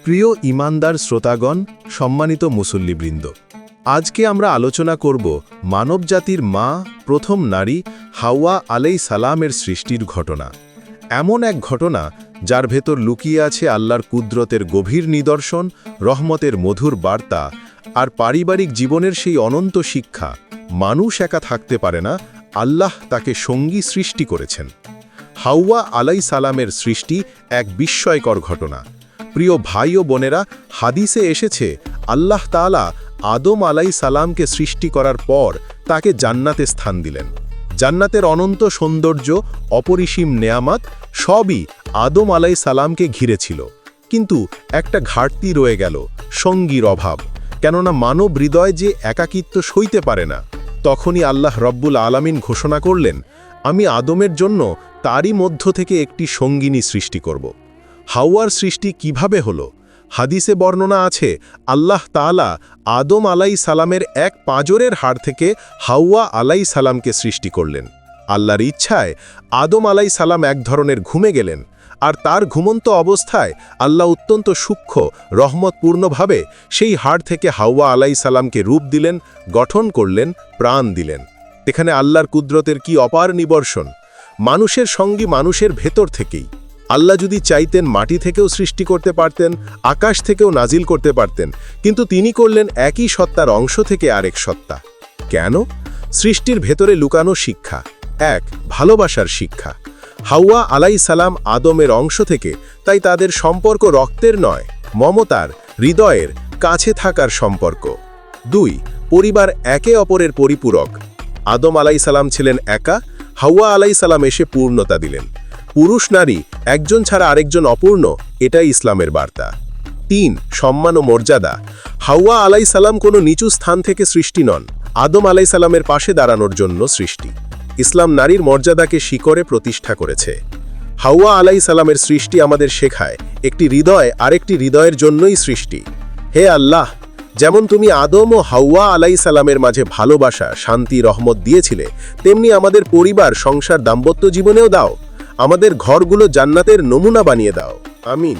প্রিয় ঈমানদার শ্রোতাগণ, সম্মানিত মুসল্লিবৃন্দ, আজকে আমরা আলোচনা করব মানবজাতির মা, প্রথম নারী হাওয়া আলাইহিস সালামের সৃষ্টির ঘটনা। এমন এক ঘটনা যার ভেতর লুকিয়ে আছে আল্লাহর কুদরতের গভীর নিদর্শন, রহমতের মধুর বার্তা আর পারিবারিক জীবনের সেই অনন্ত শিক্ষা। মানুষ একা থাকতে পারে না, আল্লাহ তাকে সঙ্গী সৃষ্টি করেছেন। হাওয়া আলাইহিস সালামের সৃষ্টি এক বিস্ময়কর ঘটনা। প্রিয় ভাই ও বোনেরা, হাদিসে এসেছে আল্লাহ তাআলা আদম আলাইহিস সালামকে সৃষ্টি করার পর তাকে জান্নাতে স্থান দিলেন। জান্নাতের অনন্ত সৌন্দর্য, অপরিসীম নেয়ামত সবই আদম আলাইহিস সালামকে ঘিরে ছিল। কিন্তু একটা ঘাটতি রয়ে গেল, সঙ্গীর অভাব। কেননা মানব হৃদয় যে একাকিত্ব সইতে পারে না। তখনই আল্লাহ রব্বুল আলামিন ঘোষণা করলেন, আমি আদমের জন্য তারই মধ্য থেকে একটি সঙ্গিনী সৃষ্টি করব। হাওয়ার সৃষ্টি কিভাবে হলো? হাদিসে বর্ণনা আছে, আল্লাহ তাআলা আদম আলাইহিস সালামের এক পাঁজরের হাড় থেকে হাওয়া আলাইহিস সালামকে সৃষ্টি করলেন। আল্লাহর ইচ্ছায় আদম আলাইহিস সালাম এক ধরনের ঘুমে গেলেন, আর তার ঘুমন্ত অবস্থায় আল্লাহ অত্যন্ত সূক্ষ্ম রহমতপূর্ণভাবে সেই হাড় থেকে হাওয়া আলাইহিস সালামকে রূপ দিলেন, গঠন করলেন, প্রাণ দিলেন। এখানে আল্লাহর কুদরতের কি অপার নিদর্শন! মানুষের সঙ্গী মানুষের ভেতর থেকেই। আল্লাহ যদি চাইতেন মাটি থেকেও সৃষ্টি করতে পারতেন, আকাশ থেকেও নাজিল করতে পারতেন, কিন্তু তিনি করলেন একই সত্তার অংশ থেকে আরেক সত্তা। কেন? সৃষ্টির ভেতরে লুকানো শিক্ষা, এক ভালোবাসার শিক্ষা। হাওয়া আলাইহিস সালাম আদমের অংশ থেকে, তাই তাদের সম্পর্ক রক্তের নয়, মমতার, হৃদয়ের, কাছে থাকার সম্পর্ক। দুই পরিবার একে অপরের পরিপূরক। আদম আলাইহিস সালাম ছিলেন একা, হাওয়া আলাইহিস সালাম এসে পূর্ণতা দিলেন। পুরুষ নারী একজন ছাড়া আরেকজন অপূর্ণ, এটাই ইসলামের বার্তা। তিন সম্মান ও মর্যাদা। হাওয়া আলাইহিস সালাম কোনো নিচু স্থান থেকে সৃষ্টি নন, আদম আলাইহিস সালামের পাশে দাঁড়ানোর জন্য সৃষ্টি। ইসলাম নারীর মর্যাদাকে শিকড়ে প্রতিষ্ঠা করেছে। হাওয়া আলাইহিস সালামের সৃষ্টি আমাদের শেখায়, একটি হৃদয় আরেকটি হৃদয়ের জন্যই সৃষ্টি। হে আল্লাহ, যেমন তুমি আদম ও হাওয়া আলাইহিস সালামের মাঝে ভালোবাসা, শান্তি, রহমত দিয়েছিলে, তেমনি আমাদের পরিবার, সংসার, দাম্পত্য জীবনেও দাও। আমাদের ঘরগুলো জান্নাতের নমুনা বানিয়ে দাও। আমিন।